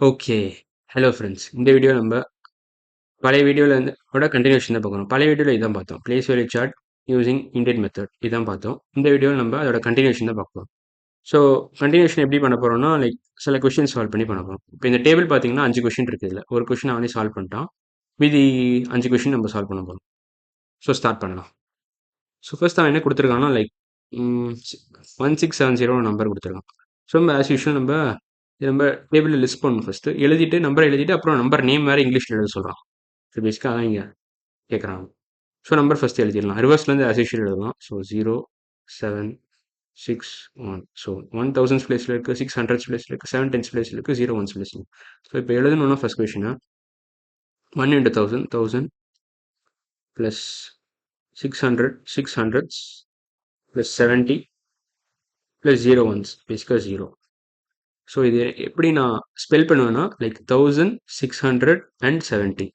Okay. Hello friends. இந்த video நம்ப பழைய வீடியோல இருந்து கன்டினியூஷன் தான் பார்க்குறோம். பழைய வீடியோல இதான் பார்த்தோம். Place value chart using Indian method இதான் பார்த்தோம். இந்த வீடியோல நம்ப அதோட கன்டினியூஷன் தான் பார்க்க போறோம். ஸோ கன்டினியூஷன் எப்படி பண்ண போறோம்னா, லைக் சில கொஸ்டின் சால்வ் பண்ணி பண்ண போறோம். இப்போ இந்த டேபிள் பார்த்தீங்கன்னா 5 கொஸ்டின் இருக்கு இதுல. ஒரு கொஸ்டின் அவனே சால்வ் பண்ணிட்டான். மீதி 5 கொஸ்டின் நம்ம சால்வ் பண்ண போறோம். ஸோ ஸ்டார்ட் பண்ணலாம். ஸோ ஃபர்ஸ்ட் அவன் என்ன குடுத்துருக்கான்னா, லைக் 1670 நம்பர் குடுத்துருக்கான். ஸோ நம்ம ஆஸ் யூசுவல் நம்ம டேபிள்ல லிஸ்ட் பண்ணணும் ஃபர்ஸ்ட்டு. எழுதிட்டு நம்பர் எழுதிட்டு அப்புறம் நம்பர் நேம் வேற இங்கிலீஷ்ல எழுத சொல்றான். ஸோ பேசிக்கா அதான் இங்க கேட்குறாங்க. ஸோ நம்பர் ஃபர்ஸ்ட் எழுதிடலாம். ரிவர்ஸ்லேருந்து ஆஸ் யூஷுவல் எழுதலாம். ஸோ 0, 7, 6, 1. ஸோ 1000 பிளேஸில் இருக்குது, 600 பிளேஸில் இருக்குது, 710 பிளேஸில் இருக்குது, 01 பிளேஸில். ஸோ இப்போ எழுதணும்னா first கொஷினா 1 into 1000, 1000 plus 600, 600s plus 70 plus 01s, பேசிக்காக 0. ஸோ இது எப்படி நான் ஸ்பெல் பண்ணுவேன்னா, லைக் 1670.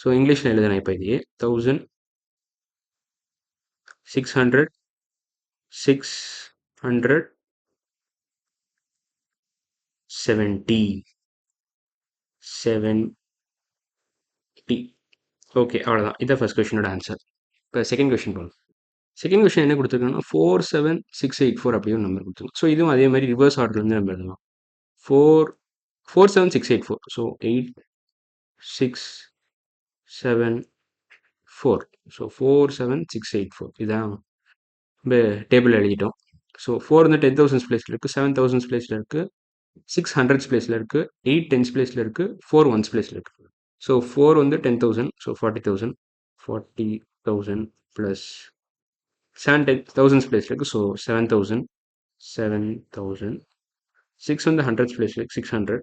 ஸோ இங்கிலீஷில் எழுதுனேன் இப்போ இதையே 1600, 600, 70, 70. ஓகே, அவ்வளோதான். இதான் ஃபர்ஸ்ட் கொஷினோட ஆன்சர். இப்போ செகண்ட் கொஷின் போகலாம். செகண்ட் கொஷின் என்ன கொடுத்துருக்காங்கன்னா 47684 அப்படி ஒரு நம்பர் கொடுத்துருக்கோம். ஸோ இதுவும் அதே மாதிரி ரிவர்ஸ் ஆர்டர்லேருந்து நம்ம எழுதலாம். 47684. ஸோ 867 ஸோ 47684 இதான் நம்ம டேபிள் எழுதிட்டோம். ஸோ 4 வந்து 10,000 பிளேஸில் இருக்குது, 7,000 பிளேஸில் இருக்குது, 600 பிளேஸில் இருக்குது, 8 டென்ஸ் பிளேஸில் இருக்குது, 4 ஒன்ஸ் பிளேஸில் இருக்குது. ஸோ 4 வந்து 10,000, ஸோ 40,000, 40,000 ப்ளஸ் 7 10,000 பிளேஸில் இருக்குது, ஸோ 7,000, 7,000, 6 வந்து 100 பிளேஸில் 600,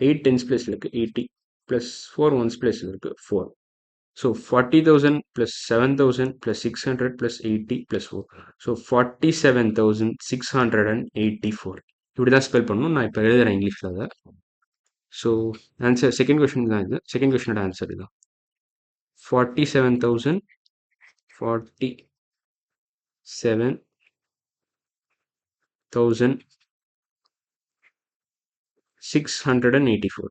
8 டென்ஸ் பிளேஸில் இருக்குது 80, ப்ளஸ் 4 ஒன்ஸ் பிளேஸில் இருக்குது 4. So 40,000 plus 7,000 plus 600 plus 80 plus 4. So 47,684. இப்படி தான் ஸ்பெல் பண்ணணும். நான் இப்போ எழுதுறேன் இங்கிலீஷில் அதை. ஸோ ஆன்சர் செகண்ட் கொஷின் தான் இது. செகண்ட் கொஷினோட ஆன்சர் இதுதான். 47,000, 47,684.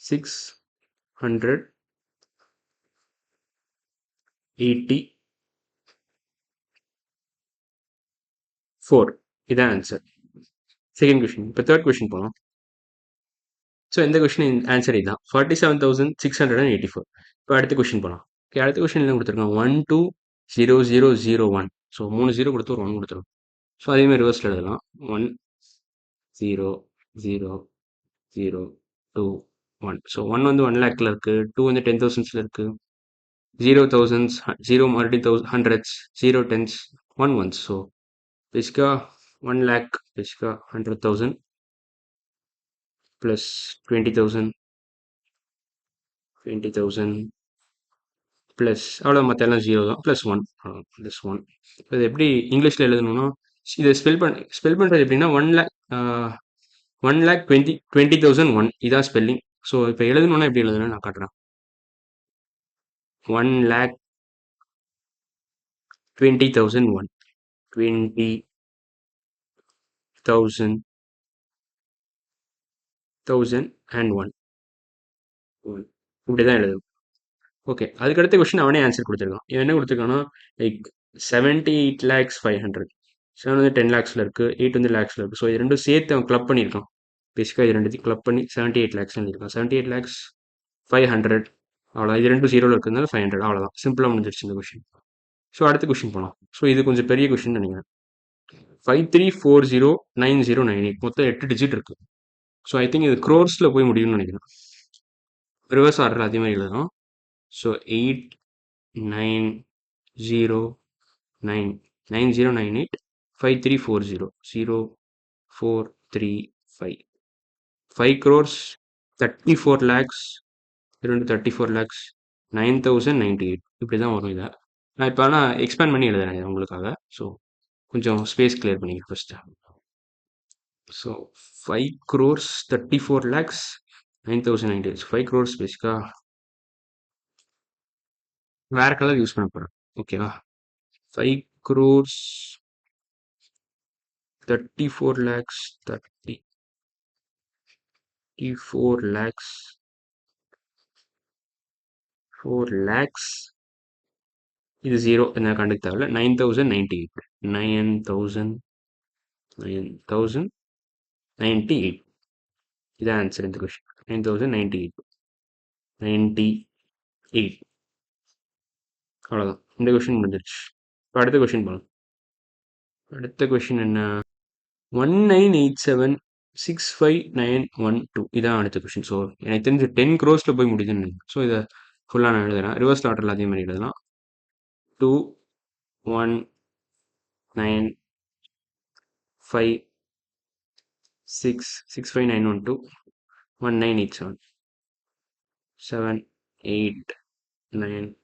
684. இதான் ஆன்சர். Second question. இப்போ தேர்ட் கொஷின் போகலாம். ஸோ இந்த கொஷின் ஆன்சர் இதுதான். 47,684. இப்போ அடுத்த கொஷின் போகலாம். ஓகே, அடுத்த கொஷின் என்ன கொடுத்துருக்காங்க? 120001. ஸோ 3 0 கொடுத்து ஒரு 1 கொடுத்துருக்கோம். ஸோ அதேமாதிரி ரிவர்ஸில் எழுதலாம். 1 0 0 0 2 1. ஸோ 1 வந்து 1 லேக்கில் இருக்குது, 2 வந்து 10,000ஸில் இருக்குது, 0 thousands, 0 மறுபடியும் ஹண்ட்ரட்ஸ், 0 டென்ஸ், 1 ஒன்ஸ். ஸோ பேசிக்காக 1 lakh, பேசிக்காக 100,000 ப்ளஸ் 20,000, 20,000 ப்ளஸ் அவ்வளோ, மற்ற எல்லாம் 0 தான், ப்ளஸ் 1, ப்ளஸ் 1. இது எப்படி இங்கிலீஷில் எழுதணும்னா, இதை ஸ்பெல் பண்ணுறது எப்படின்னா 1,20,001 இதான் ஸ்பெல்லிங். ஸோ இப்போ எழுதணும்னா எப்படி எழுதணும்னு நான் காட்டுறேன். 1,20,001, 20,000 and 1. இப்படி தான் எழுதணும். ஓகே, அதுக்கடுத்த கொஸ்டின் அவனே ஆன்சர் கொடுத்துருக்கான். இவன் என்ன கொடுத்துருக்கான்னா, லைக் 78,500. 7 வந்து 10 லேக்ஸில் இருக்குது, 8 வந்து லேக்ஸில் இருக்குது. ஸோ இது ரெண்டும் சேர்த்து அவன் கிளப் பண்ணியிருக்கான். பேசிக்காக இது ரெண்டுத்தையும் கிளப் பண்ணி 78 லேக்ஸ் எழுதியிருக்கான். 78 லேக்ஸ் 500. அவ்வளோ, இது ரெண்டும் 0ல் இருக்கிறதுனால 500. அவ்வளோதான், சிம்பிளாக முடிஞ்சிருச்சு இந்த கொஷின். ஸோ அடுத்த கொஷின் போகலாம். ஸோ இது கொஞ்சம் பெரிய கொஷின் நினைக்கிறேன். 53409098. மொத்தம் 8 டிஜிட் இருக்குது. ஸோ ஐ திங்க் இது க்ரோர்ஸில் போய் முடியும்னு நினைக்கிறேன். ரிவர்ஸ் ஆர்டர் அதே மாதிரி எழுதணும். So 89098 5340 0435 5 crores 34 lakhs 34 lakhs 9,098. இப்படி தான் வரும் இதை. நான் இப்போ ஆனால் எக்ஸ்பேண்ட் பண்ணி எழுதுறேன் இது உங்களுக்காக. ஸோ கொஞ்சம் ஸ்பேஸ் கிளியர் பண்ணிக்கிறேன் first. So 5 crores 34 lakhs 9,098. 5 crores பேசிக்காக வேற கலர் யூஸ் பண்ண போகிறேன். ஓகேவா? 5 crores 34 lakhs 30 4 lakhs 4 lakhs இது 0 என்ன கண்டுக்க தேவையில்ல 9098 9098 இதான் ஆன்சர் இந்த கொஸ்டின் 9098 98 அவ்வளோதான் இந்த கொஸ்டின் முடிஞ்சிருச்சு இப்போ அடுத்த கொஸ்டின் போகலாம் அடுத்த கொஸ்டின் என்ன 19876591 இதான் அடுத்த கொஸ்டின் ஸோ எனக்கு தெரிஞ்சு 10 க்ரோஸில் போய் முடியுதுன்னு ஸோ இதை ஃபுல்லாக நான் எழுதுறேன் ரிவர்ஸ் ஆர்டரில் அதே மாதிரி எழுதலாம் 219566591 1987 789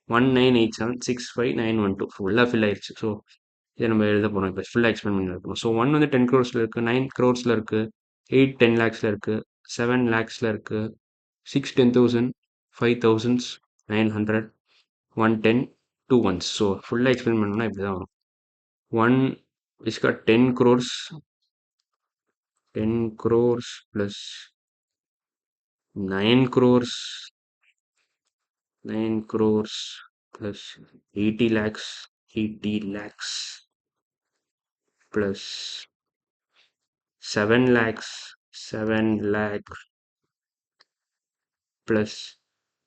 19876591 ஃபுல்லாக ஃபில் ஆயிடுச்சு ஸோ இதை நம்ம எழுத போகிறோம் இப்போ ஃபுல்லாக எக்ஸ்பிளைன் பண்ணி இருக்கணும் ஸோ 1 வந்து 10 க்ரோர்ஸில் இருக்குது 9 க்ரோர்ஸில் இருக்குது 8 10 லேக்ஸில் இருக்குது 7 லேக்ஸில் இருக்குது 6 10,000 5,000 900 110 2 ones ஸோ ஃபுல்லாக எக்ஸ்பிளைன் பண்ணணும்னா இப்படி தான் வரும் 1 is got 10 crores plus 9 crores 9 crores plus 80 lakhs plus 7 lakhs plus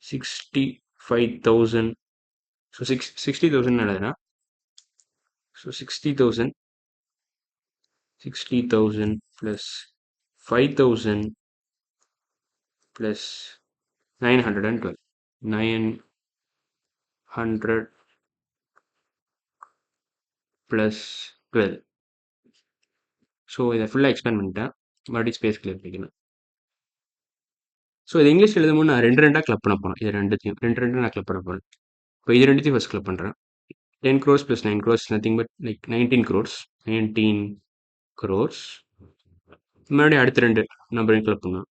65,000 so 60,000 எழுதுனா so 60,000 plus 5,000 plus 912 900 plus 12 so இதை ஃபுல்லாக எக்ஸ்பிளைன் பண்ணிட்டேன் மறுபடியும் ஸ்பேஸ் கிளியர் பண்ணிக்கணும் ஸோ இது இங்கிலீஷ் எழுதும்போது நான் ரெண்டாக கிளப் பண்ண போகிறேன் இது ரெண்டு நான் கிளப் பண்ண போகிறேன் இப்போ இது ரெண்டுத்தையும் ஃபஸ்ட் கிளப் பண்ணுறேன் 10 crores plus 9 crores nothing but like 19 crores மறுபடியும் அடுத்த ரெண்டு நம்பரையும் கிளப் பண்ணுவேன்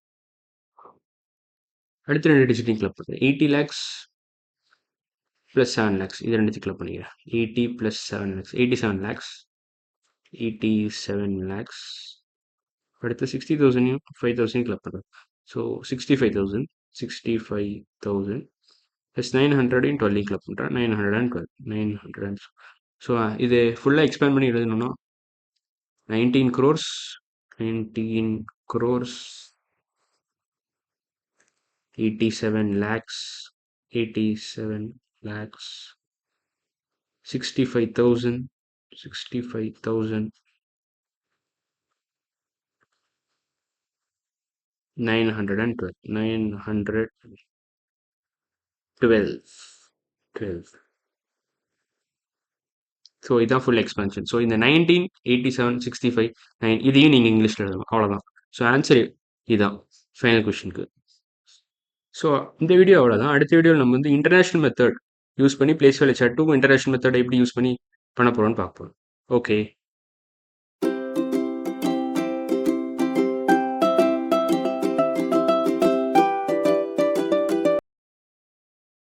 அடுத்த ரெண்டு டிஜிட்டையும் கிளப் பண்ணுறேன் 80 lakhs plus 7 lakhs இது ரெண்டுத்தையும் கிளப் பண்ணிக்கிறேன் 80 plus 7 lakhs 87 lakhs அடுத்து 60,000 5,000 கிளப் பண்ணுறேன் ஸோ 65,000 plus 912 கிளப் பண்ணுறேன் 912 ஸோ இது ஃபுல்லாக எக்ஸ்பேண்ட் பண்ணி எழுதணும்னா 19 crores 87 lakhs 65,000 912 ஸோ இதுதான் ஃபுல் எக்ஸ்பென்ஷன் ஸோ இந்த 19 87 65 9 இதையும் நீங்கள் இங்கிலீஷில் எழுதணும் அவ்வளோதான் ஸோ ஆன்சர் இதுதான் ஃபைனல் கொஷினுக்கு ஸோ இந்த வீடியோ அவ்வளோதான் அடுத்த வீடியோவில் நம்ம வந்து இன்டர்நேஷ்னல் மெத்தட் யூஸ் பண்ணி பிளேஸ் வேலை சாட் 2 இன்டர்நேஷ்னல் மெத்தட் எப்படி யூஸ் பண்ணி பண்ண போகிறோம்னு பார்ப்போம் ஓகே